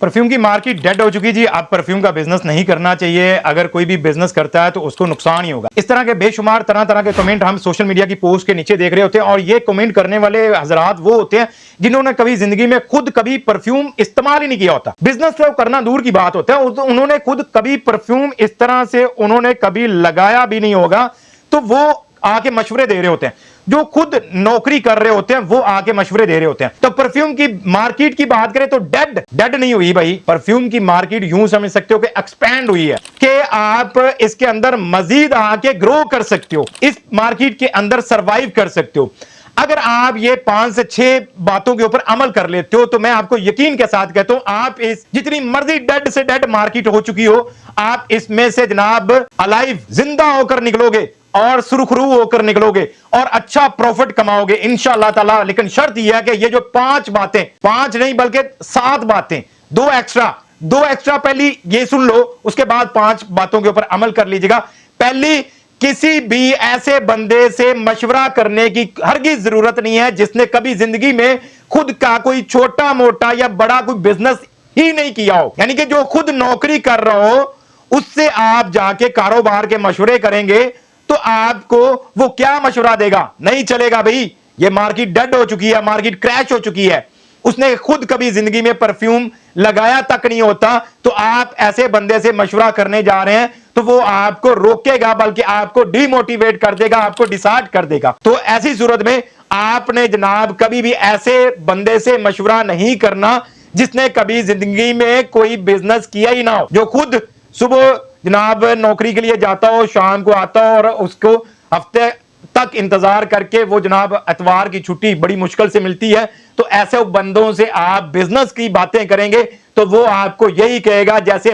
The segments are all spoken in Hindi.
परफ्यूम की मार्केट डेड हो चुकी जी। अब परफ्यूम का बिजनेस नहीं करना चाहिए। अगर कोई भी बिजनेस करता है तो उसको नुकसान ही होगा। इस तरह के बेशुमार तरह तरह के कमेंट हम सोशल मीडिया की पोस्ट के नीचे देख रहे होते हैं, और ये कमेंट करने वाले हजरात वो होते हैं जिन्होंने कभी जिंदगी में खुद कभी परफ्यूम इस्तेमाल ही नहीं किया होता। बिजनेस तो करना दूर की बात होता है, उन्होंने खुद कभी परफ्यूम इस तरह से उन्होंने कभी लगाया भी नहीं होगा, तो वो आके मशवरे दे रहे होते हैं। जो खुद नौकरी कर रहे होते हैं वो आके मशवरे दे रहे होते हैं। तो परफ्यूम की मार्केट की बात करें तो डेड नहीं हुई भाई। परफ्यूम की मार्केट यूं समझ सकते हो कि एक्सपैंड हुई है, कि आप इसके अंदर मजीद आके ग्रो कर सकते हो, इस मार्केट के अंदर सरवाइव कर सकते हो। अगर आप ये 5 से 6 बातों के ऊपर अमल कर लेते हो तो मैं आपको यकीन के साथ कहता हूं, आप इस जितनी मर्जी डेड से डेड मार्केट हो चुकी हो, आप इसमें से जनाब अलाइव जिंदा होकर निकलोगे और सुरखरू होकर निकलोगे और अच्छा प्रॉफिट कमाओगे इंशाअल्लाह ताला। लेकिन शर्त यह है कि ये जो 5 बातें, 5 नहीं बल्कि 7 बातें, 2 एक्स्ट्रा पहली ये सुन लो, उसके बाद 5 बातों के ऊपर अमल कर लीजिएगा। पहली, किसी भी ऐसे बंदे से मशवरा करने की हरगिज जरूरत नहीं है जिसने कभी जिंदगी में खुद का कोई छोटा मोटा या बड़ा कोई बिजनेस ही नहीं किया हो। यानी कि जो खुद नौकरी कर रहा हो उससे आप जाके कारोबार के मशवरे करेंगे तो आपको वो क्या मशवरा देगा? नहीं चलेगा भाई, ये मार्केट डेड हो चुकी है, मार्केट क्रैश हो चुकी है। उसने खुद कभी जिंदगी में परफ्यूम लगाया तक नहीं होता, तो आप ऐसे बंदे से मशवरा करने जा रहे हैं तो वो आपको रोकेगा, बल्कि आपको डिमोटिवेट कर देगा, आपको डिसार्ड कर देगा। तो ऐसी सूरत में आपने जनाब कभी भी ऐसे बंदे से मशवरा नहीं करना जिसने कभी जिंदगी में कोई बिजनेस किया ही ना हो, जो खुद सुबह जनाब नौकरी के लिए जाता हो, शाम को आता हो और उसको हफ्ते तक इंतजार करके वो जनाब इतवार की छुट्टी बड़ी मुश्किल से मिलती है। तो ऐसे बंदों से आप बिजनेस की बातें करेंगे तो वो आपको यही कहेगा जैसे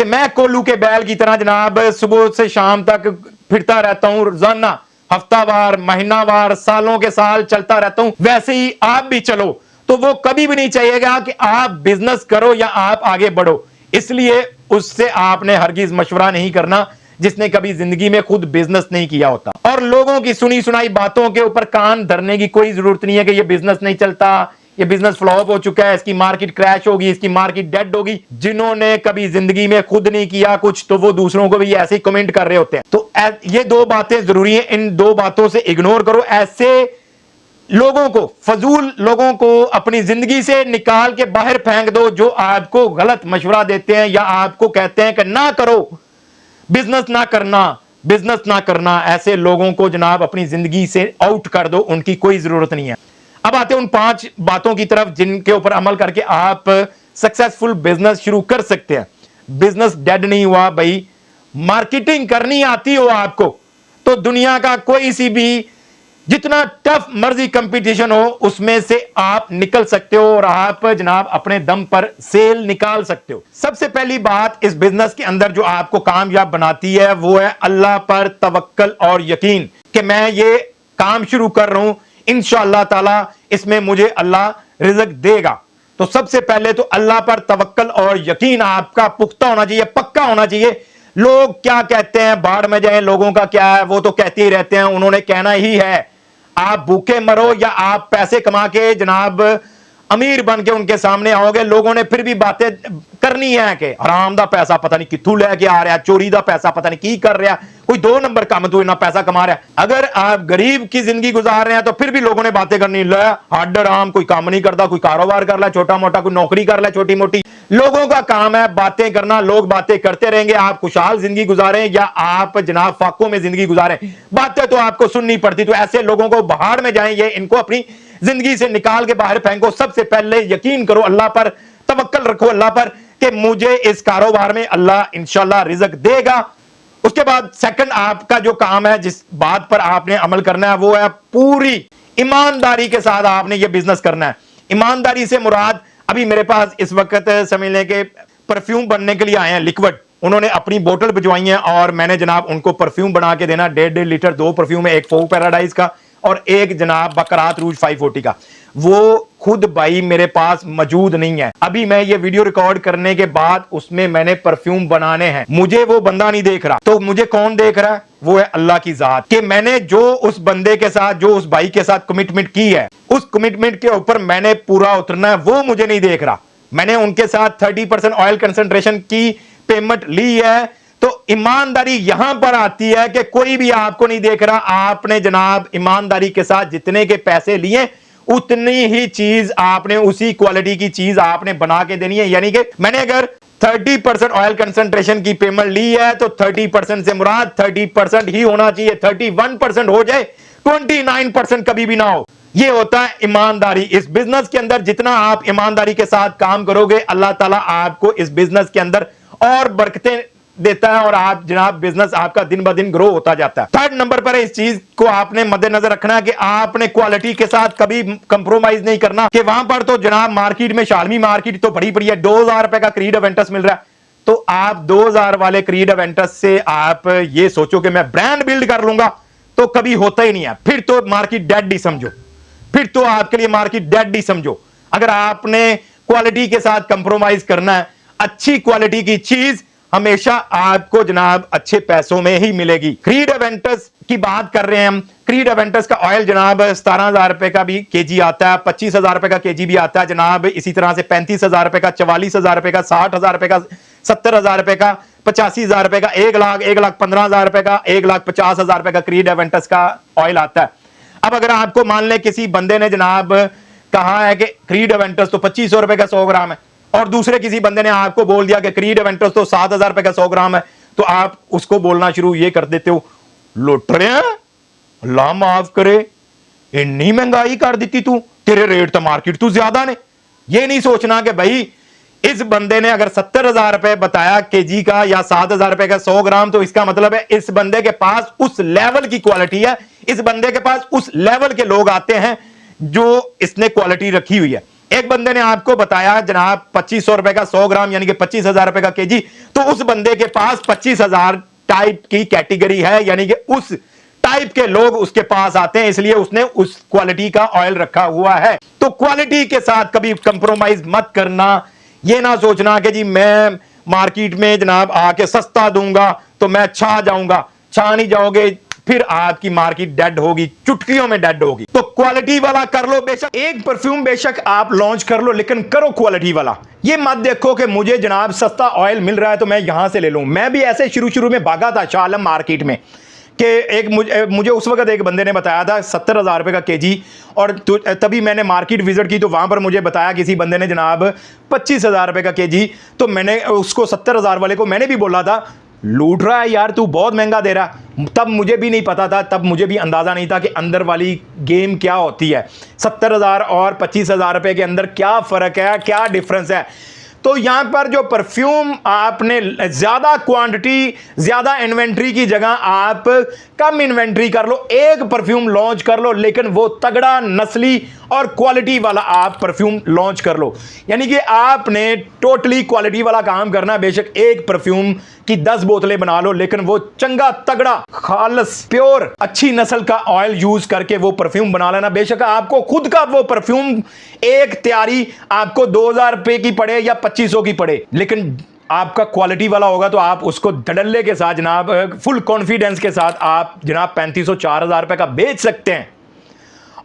मैं कोल्लू के बैल की तरह जनाब सुबह से शाम तक फिरता रहता हूं, रोजाना हफ्तावार महीनावार सालों के साल चलता रहता हूं, वैसे ही आप भी चलो। तो वो कभी भी नहीं चाहिएगा कि आप बिजनेस करो या आप आगे बढ़ो, इसलिए उससे आपने हरगिज मशवरा नहीं करना जिसने कभी जिंदगी में खुद बिजनेस नहीं किया होता। और लोगों की सुनी सुनाई बातों के ऊपर कान धरने की कोई जरूरत नहीं है कि ये बिजनेस नहीं चलता, ये बिजनेस फ्लॉप हो चुका है, इसकी मार्केट क्रैश होगी, इसकी मार्केट डेड होगी। जिन्होंने कभी जिंदगी में खुद नहीं किया कुछ तो वो दूसरों को भी ऐसे ही कमेंट कर रहे होते हैं। तो ये 2 बातें जरूरी है, इन 2 बातों से इग्नोर करो। ऐसे लोगों को, फजूल लोगों को अपनी जिंदगी से निकाल के बाहर फेंक दो जो आपको गलत मशवरा देते हैं या आपको कहते हैं कि ना करो, बिजनेस ना करना। ऐसे लोगों को जनाब अपनी जिंदगी से आउट कर दो, उनकी कोई जरूरत नहीं है। अब आते हैं उन 5 बातों की तरफ जिनके ऊपर अमल करके आप सक्सेसफुल बिजनेस शुरू कर सकते हैं। बिजनेस डेड नहीं हुआ भाई, मार्केटिंग करनी आती हो आपको तो दुनिया का कोई सी भी जितना टफ मर्जी कंपटीशन हो उसमें से आप निकल सकते हो और आप जनाब अपने दम पर सेल निकाल सकते हो। सबसे पहली बात इस बिजनेस के अंदर जो आपको कामयाब बनाती है वो है अल्लाह पर तवक्कल और यकीन, कि मैं ये काम शुरू कर रहा हूं, इंशाअल्लाह ताला इसमें मुझे अल्लाह रिज़्क देगा। तो सबसे पहले तो अल्लाह पर तवक्कल और यकीन आपका पुख्ता होना चाहिए, पक्का होना चाहिए। लोग क्या कहते हैं बाढ़ में जाए, लोगों का क्या है, वो तो कहते ही रहते हैं, उन्होंने कहना ही है। आप भूखे मरो या आप पैसे कमा के जनाब अमीर बन के उनके सामने आओगे, लोगों ने फिर भी बातें करनी है कि हराम दा पैसा पता नहीं कित्थों लेके आ रहा, चोरी दा पैसा पता नहीं की कर रहा, कोई 2 नंबर काम तू इतना पैसा कमा रहा है। अगर आप गरीब की जिंदगी गुजार रहे हैं तो फिर भी लोगों ने बातें करनी, हड राम कोई काम नहीं करता, कोई कारोबार कर ला छोटा मोटा, कोई नौकरी कर ला छोटी मोटी। लोगों का काम है बातें करना, लोग बातें करते रहेंगे। आप खुशहाल जिंदगी गुजारें या आप जनाब फाकों में जिंदगी गुजारें, बातें तो आपको सुननी पड़ती। तो ऐसे लोगों को बाहर में जाएं, ये इनको अपनी जिंदगी से निकाल के बाहर फेंको। सबसे पहले यकीन करो अल्लाह पर, तवक्कल रखो अल्लाह पर कि मुझे इस कारोबार में अल्लाह इंशाल्लाह रिज़्क देगा। उसके बाद सेकंड आपका जो काम है, जिस बात पर आपने अमल करना है, वो है पूरी ईमानदारी के साथ आपने ये बिजनेस करना है। ईमानदारी से मुराद, अभी मेरे पास इस वक्त समझ लें कि परफ्यूम बनने के लिए आए हैं लिक्विड, उन्होंने अपनी बोतल भिजवाई है और मैंने जनाब उनको परफ्यूम बना के देना। 1.5 लीटर 2 परफ्यूम है, एक फोक पैराडाइज का और एक जनाब बकरात रूज 540 का। वो खुद भाई मेरे पास मौजूद नहीं है। अभी मैं ये वीडियो रिकॉर्ड करने के बाद उसमें मैंने परफ्यूम बनाने हैं, मुझे वो बंदा नहीं देख रहा, तो मुझे कौन देख रहा है? वो है अल्लाह की जात। कि मैंने जो उस बंदे के साथ, जो उस भाई के साथ कमिटमेंट की है, उस कमिटमेंट के ऊपर मैंने पूरा उतरना है, वो मुझे नहीं देख रहा। मैंने उनके साथ 30% ऑयल कंसंट्रेशन की पेमेंट ली है। तो ईमानदारी यहां पर आती है कि कोई भी आपको नहीं देख रहा, आपने जनाब ईमानदारी के साथ जितने के पैसे लिए उतनी ही चीज आपने, उसी क्वालिटी की चीज आपने बना के देनी है। यानी कि मैंने अगर 30% ऑयल कंसंट्रेशन की पेमेंट ली है तो 30% से मुराद 30% ही होना चाहिए। 31% हो जाए, 29% कभी भी ना हो। यह होता है ईमानदारी। इस बिजनेस के अंदर जितना आप ईमानदारी के साथ काम करोगे, अल्लाह ताला आपको इस बिजनेस के अंदर और बरकतें देता है और आप जनाब बिजनेस आपका दिन ब दिन ग्रो होता जाता है। थर्ड नंबर पर इस चीज को आपने मद्देनजर रखना है कि आपने क्वालिटी के साथ कभी कंप्रोमाइज नहीं करना। कि वहां पर तो जनाब मार्केट में, शालमी मार्केट तो बड़ी बड़ी है, 2000 रुपए का क्रीड अवेंटस मिल रहा है। तो आप 2000 वाले क्रीड अवेंटस से आप ये सोचो कि मैं ब्रांड बिल्ड कर लूंगा, तो कभी होता ही नहीं है। फिर तो मार्केट डेड ही समझो, फिर तो आपके लिए मार्केट डेड ही समझो। अगर आपने क्वालिटी के साथ कंप्रोमाइज करना है, अच्छी क्वालिटी की चीज हमेशा आपको जनाब अच्छे पैसों में ही मिलेगी। क्रीड अवेंटस की बात कर रहे हैं हम। क्रीड अवेंटस का ऑयल जनाब 17,000 रुपए का भी केजी आता है, 25,000 रुपए का केजी भी आता है जनाब। इसी तरह से 35,000 रुपए का, 44,000 रुपए का, 60,000 रुपए का, 70,000 रुपए का, 85,000 रुपए का, 1,15,000 रुपए का, 1,50,000 रुपए का क्रीड अवेंटस का ऑयल आता है। अब अगर आपको मान लें किसी बंदे ने जनाब कहा है कि क्रीड अवेंटस तो 2500 रुपए का 100 ग्राम है, और दूसरे किसी बंदे ने आपको बोल दिया कि क्रीड अवेंटस तो 7,000 रुपए का 100 ग्राम है, तो आप उसको बोलना शुरू ये कर देते हो, लुट रहे हैं, अल्लाह माफ करे, इतनी महंगाई कर दी तू, तेरे रेट तो मार्केट तू ज्यादा ने। ये नहीं सोचना कि भाई इस बंदे ने अगर 70,000 रुपए बताया केजी का या 7,000 रुपए का 100 ग्राम, तो इसका मतलब है इस बंदे के पास उस लेवल की क्वालिटी है, इस बंदे के पास उस लेवल के लोग आते हैं जो इसने क्वालिटी रखी हुई है। एक बंदे ने आपको बताया जनाब 2500 रुपए का 100 ग्राम यानी कि 25,000 रुपए का केजी, तो उस बंदे के पास 25,000 टाइप की कैटेगरी है, यानी कि उस टाइप के लोग उसके पास आते हैं, इसलिए उसने उस क्वालिटी का ऑयल रखा हुआ है। तो क्वालिटी के साथ कभी कंप्रोमाइज मत करना। ये ना सोचना कि जी मैं मार्केट में जनाब आके सस्ता दूंगा तो मैं छा जाऊंगा। छा नहीं जाओगे, फिर आपकी मार्केट डेड होगी, चुटकियों में डेड होगी। तो क्वालिटी वाला कर लो। बेशक एक परफ्यूम बेशक आप लॉन्च कर लो, लेकिन करो क्वालिटी वाला। ये मत देखो कि मुझे जनाब सस्ता ऑयल मिल रहा है तो मैं यहां से ले लूं। मैं भी ऐसे शुरू में भागा था शाह आलम मार्केट में कि एक मुझे उस वक्त एक बंदे ने बताया था 70,000 रुपए का केजी, और तभी मैंने मार्केट विजिट की तो वहां पर मुझे बताया किसी बंदे ने जनाब 25,000 रुपए का केजी। तो मैंने उसको 70,000 वाले को मैंने भी बोला था, लूट रहा है यार तू, बहुत महंगा दे रहा। तब मुझे भी नहीं पता था, तब मुझे भी अंदाजा नहीं था कि अंदर वाली गेम क्या होती है, 70,000 और 25,000 रुपए के अंदर क्या फर्क है, क्या डिफरेंस है। तो यहां पर जो परफ्यूम आपने ज्यादा क्वांटिटी, ज्यादा इन्वेंट्री की जगह आप कम इन्वेंट्री कर लो, एक परफ्यूम लॉन्च कर लो, लेकिन वो तगड़ा, नस्ली और क्वालिटी वाला आप परफ्यूम लॉन्च कर लो। यानी कि आपने टोटली क्वालिटी वाला काम करना। बेशक एक परफ्यूम की 10 बोतलें बना लो, लेकिन वो चंगा, तगड़ा, खालस, प्योर, अच्छी नस्ल का ऑयल यूज करके वो परफ्यूम बना लेना। बेशक आपको खुद का वो परफ्यूम एक तैयारी आपको 2,000 रुपए की पड़े या 2,500 की पड़े, लेकिन आपका क्वालिटी वाला होगा तो आप उसको धड़ल्ले के साथ जनाब, फुल कॉन्फिडेंस के साथ आप जनाब 3,500 4,000 रुपए का बेच सकते हैं।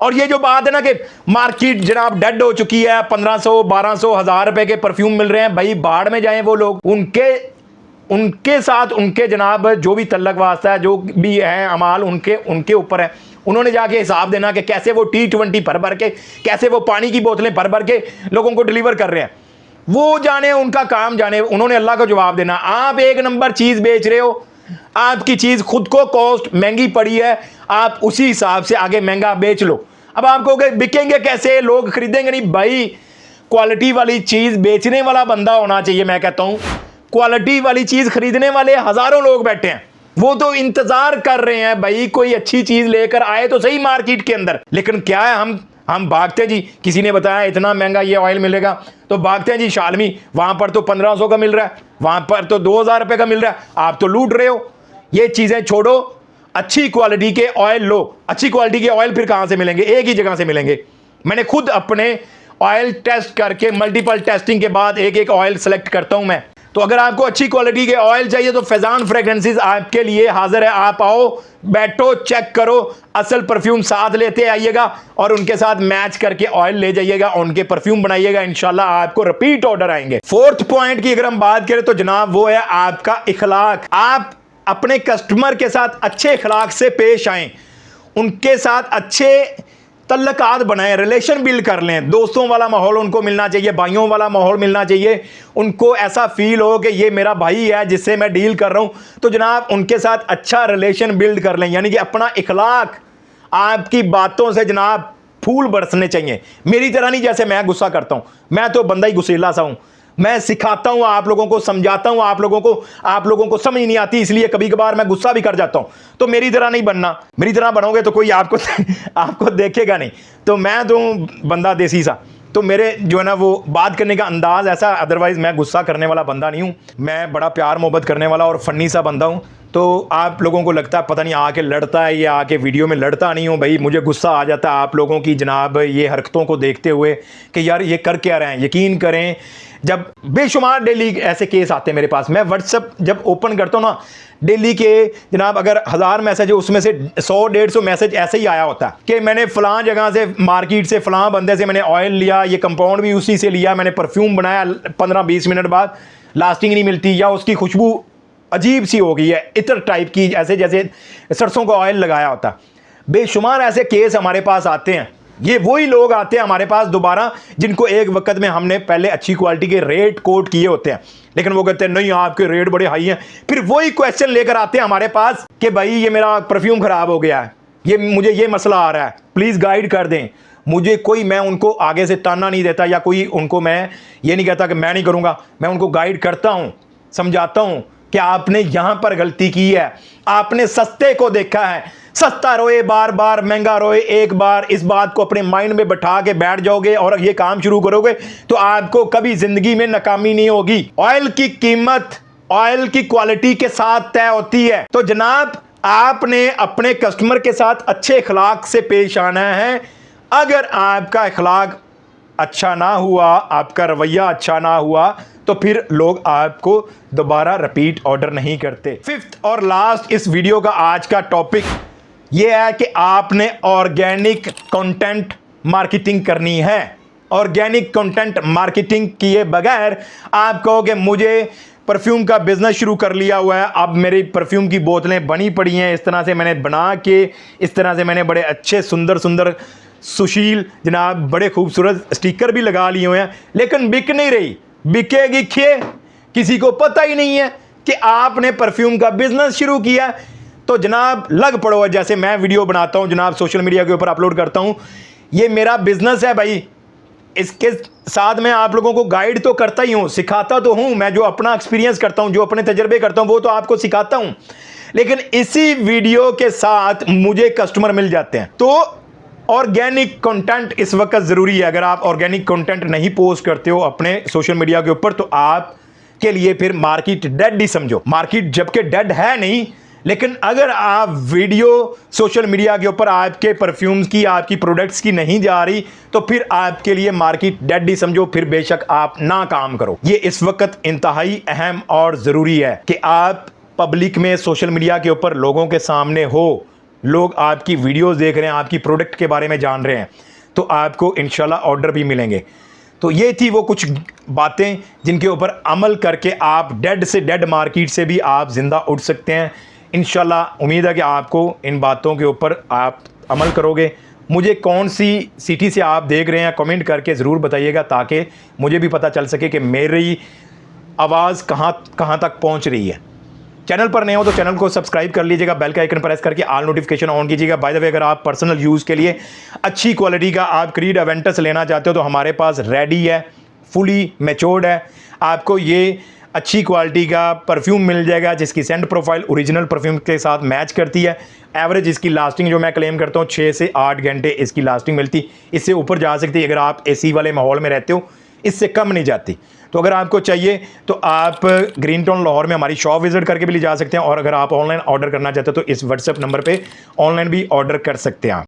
और ये जो बात है ना कि मार्केट जनाब डेड हो चुकी है, 1,500 1,200 1,000 रुपए के परफ्यूम मिल रहे हैं, भाई बाढ़ में जाएं वो लोग। उनके साथ उनके जनाब जो भी तल्लक वास्ता है, जो भी है अमाल उनके ऊपर है। उन्होंने जाके हिसाब देना कि कैसे वो T20 भर भर के, कैसे वो पानी की बोतलें भर भर के लोगों को डिलीवर कर रहे हैं। वो जाने, उनका काम जाने, उन्होंने अल्लाह को जवाब देना। आप एक नंबर चीज बेच रहे हो, आपकी चीज खुद को कॉस्ट महंगी पड़ी है, आप उसी हिसाब से आगे महंगा बेच लो। अब आप कहोगे बिकेंगे कैसे, लोग खरीदेंगे नहीं। भाई क्वालिटी वाली चीज बेचने वाला बंदा होना चाहिए। मैं कहता हूं क्वालिटी वाली चीज खरीदने वाले हजारों लोग बैठे हैं, वो तो इंतजार कर रहे हैं भाई कोई अच्छी चीज लेकर आए तो सही मार्केट के अंदर। लेकिन क्या है, हम भागते हैं जी, किसी ने बताया इतना महंगा ये ऑयल मिलेगा तो भागते हैं जी शालमी, वहां पर तो 1,500 का मिल रहा है, वहां पर तो 2,000 रुपए का मिल रहा है, आप तो लूट रहे हो। ये चीजें छोड़ो, अच्छी क्वालिटी के ऑयल लो। अच्छी क्वालिटी के ऑयल फिर कहां से मिलेंगे, एक ही जगह से मिलेंगे। मैंने खुद अपने ऑयल टेस्ट करके, मल्टीपल टेस्टिंग के बाद एक एक ऑयल सेलेक्ट करता हूं मैं। तो अगर आपको अच्छी क्वालिटी के ऑयल चाहिए तो फैजान फ्रेग्रेंसेस आपके लिए हाजिर है। आप आओ, बैठो, चेक करो, असल परफ्यूम साथ लेते आइएगा और उनके साथ मैच करके ऑयल ले जाइएगा, उनके परफ्यूम बनाइएगा, इंशाल्लाह आपको रिपीट ऑर्डर आएंगे। फोर्थ पॉइंट की अगर हम बात करें तो जनाब वो है आपका इखलाक। आप अपने कस्टमर के साथ अच्छे इखलाक से पेश आएं, उनके साथ अच्छे तल्लकात बनाएं, रिलेशन बिल्ड कर लें। दोस्तों वाला माहौल उनको मिलना चाहिए, भाइयों वाला माहौल मिलना चाहिए, उनको ऐसा फील हो कि ये मेरा भाई है जिससे मैं डील कर रहा हूं। तो जनाब उनके साथ अच्छा रिलेशन बिल्ड कर लें, यानी कि अपना इखलाक, आपकी बातों से जनाब फूल बरसने चाहिए। मेरी तरह नहीं जैसे मैं गुस्सा करता हूं, मैं तो बंदा ही गुस्सेला सा हूं। मैं सिखाता हूं आप लोगों को, समझाता हूं आप लोगों को समझ नहीं आती, इसलिए कभी कभार मैं गुस्सा भी कर जाता हूं। तो मेरी तरह नहीं बनना, मेरी तरह बनोगे तो कोई आपको देखेगा नहीं। तो मैं तो बंदा देसी सा, तो मेरे जो है ना वो बात करने का अंदाज ऐसा, अदरवाइज मैं गुस्सा करने वाला बंदा नहीं हूं। मैं बड़ा प्यार मोहब्बत करने वाला और फन्नी सा बंदा हूं। तो आप लोगों को लगता है पता नहीं आके लड़ता है या आके वीडियो में लड़ता नहीं हूँ। भाई मुझे गुस्सा आ जाता है आप लोगों की जनाब ये हरकतों को देखते हुए कि यार ये कर क्या रहे हैं। यकीन करें जब बेशुमार डेली ऐसे केस आते हैं मेरे पास, मैं व्हाट्सएप जब ओपन करता हूँ ना, डेली के जनाब अगर 1000 मैसेज है उसमें से 100-150 मैसेज ऐसे ही आया होता है कि मैंने फ़लाँ जगह से, मार्केट से, फ़लाँ बंदे से मैंने ऑयल लिया, ये कंपाउंड भी उसी से लिया, मैंने परफ्यूम बनाया, 15-20 मिनट बाद लास्टिंग नहीं मिलती, या उसकी खुशबू अजीब सी हो गई है, इतर टाइप की, ऐसे जैसे सरसों का ऑयल लगाया होता। बेशुमार ऐसे केस हमारे पास आते हैं। ये वही लोग आते हैं हमारे पास दोबारा जिनको एक वक्त में हमने पहले अच्छी क्वालिटी के रेट कोट किए होते हैं, लेकिन वो कहते हैं नहीं आपके रेट बड़े हाई हैं। फिर वही क्वेश्चन लेकर आते हैं हमारे पास कि भाई ये मेरा परफ्यूम खराब हो गया है, ये मुझे ये मसला आ रहा है, प्लीज़ गाइड कर दें मुझे। कोई मैं उनको आगे से ताना नहीं देता या कोई उनको मैं ये नहीं कहता कि मैं नहीं करूँगा, मैं उनको गाइड करता हूँ, समझाता हूँ कि आपने यहां पर गलती की है, आपने सस्ते को देखा है, सस्ता रोए बार बार, महंगा रोए एक बार। इस बात को अपने माइंड में बैठा के बैठ जाओगे और ये काम शुरू करोगे तो आपको कभी जिंदगी में नाकामी नहीं होगी। ऑयल की कीमत ऑयल की क्वालिटी के साथ तय होती है। तो जनाब आपने अपने कस्टमर के साथ अच्छे इखलाक से पेश आना है। अगर आपका इखलाक अच्छा ना हुआ, आपका रवैया अच्छा ना हुआ, तो फिर लोग आपको दोबारा रिपीट ऑर्डर नहीं करते। फिफ्थ और लास्ट इस वीडियो का आज का टॉपिक ये है कि आपने ऑर्गेनिक कंटेंट मार्केटिंग करनी है। ऑर्गेनिक कंटेंट मार्केटिंग किए बगैर आप कहोगे मुझे परफ्यूम का बिजनेस शुरू कर लिया हुआ है, अब मेरी परफ्यूम की बोतलें बनी पड़ी हैं, इस तरह से मैंने बना के, इस तरह से मैंने बड़े अच्छे सुंदर सुंदर सुशील जनाब बड़े खूबसूरत स्टिकर भी लगा लिए हुए हैं, लेकिन बिक नहीं रही। बिकेगी खे, किसी को पता ही नहीं है कि आपने परफ्यूम का बिजनेस शुरू किया। तो जनाब लग पड़ो, जैसे मैं वीडियो बनाता हूं जनाब, सोशल मीडिया के ऊपर अपलोड करता हूं, ये मेरा बिजनेस है भाई। इसके साथ मैं आप लोगों को गाइड तो करता ही हूं, सिखाता तो हूं। मैं जो अपना एक्सपीरियंस करता हूं, जो अपने तजर्बे करता हूं, वो तो आपको सिखाता हूं, लेकिन इसी वीडियो के साथ मुझे कस्टमर मिल जाते हैं। तो ऑर्गेनिक कंटेंट इस वक्त ज़रूरी है। अगर आप ऑर्गेनिक कंटेंट नहीं पोस्ट करते हो अपने सोशल मीडिया के ऊपर, तो आप के लिए फिर मार्केट डेड ही समझो। मार्केट जबकि डेड है नहीं, लेकिन अगर आप वीडियो सोशल मीडिया के ऊपर आपके परफ्यूम्स की, आपकी प्रोडक्ट्स की नहीं जा रही, तो फिर आपके लिए मार्केट डेड ही समझो, फिर बेशक आप ना काम करो। ये इस वक्त इंतहाई अहम और ज़रूरी है कि आप पब्लिक में सोशल मीडिया के ऊपर लोगों के सामने हो, लोग आपकी वीडियोस देख रहे हैं, आपकी प्रोडक्ट के बारे में जान रहे हैं, तो आपको इंशाल्लाह ऑर्डर भी मिलेंगे। तो ये थी वो कुछ बातें जिनके ऊपर अमल करके आप डेड से डेड मार्केट से भी आप ज़िंदा उठ सकते हैं। इंशाल्लाह उम्मीद है कि आपको इन बातों के ऊपर आप अमल करोगे। मुझे कौन सी सिटी से आप देख रहे हैं कमेंट करके ज़रूर बताइएगा, ताकि मुझे भी पता चल सके कि मेरी आवाज़ कहाँ तक पहुँच रही है। चैनल पर नए हो तो चैनल को सब्सक्राइब कर लीजिएगा, बेल का आइकन प्रेस करके ऑल नोटिफिकेशन ऑन कीजिएगा। बाय द वे, अगर आप पर्सनल यूज़ के लिए अच्छी क्वालिटी का आप क्रीड एवेंटस लेना चाहते हो तो हमारे पास रेडी है, फुली मैच्योर्ड है। आपको ये अच्छी क्वालिटी का परफ्यूम मिल जाएगा जिसकी सेंट प्रोफाइल ओरिजिनल परफ्यूम के साथ मैच करती है। एवरेज इसकी लास्टिंग जो मैं क्लेम करता हूँ 6 से 8 घंटे इसकी लास्टिंग मिलती, इससे ऊपर जा सकती है अगर आप एसी वाले माहौल में रहते हो, इससे कम नहीं जाती। तो अगर आपको चाहिए तो आप ग्रीन टाउन लाहौर में हमारी शॉप विजिट करके भी ले जा सकते हैं, और अगर आप ऑनलाइन ऑर्डर करना चाहते हो तो इस व्हाट्सएप नंबर पे ऑनलाइन भी ऑर्डर कर सकते हैं आप।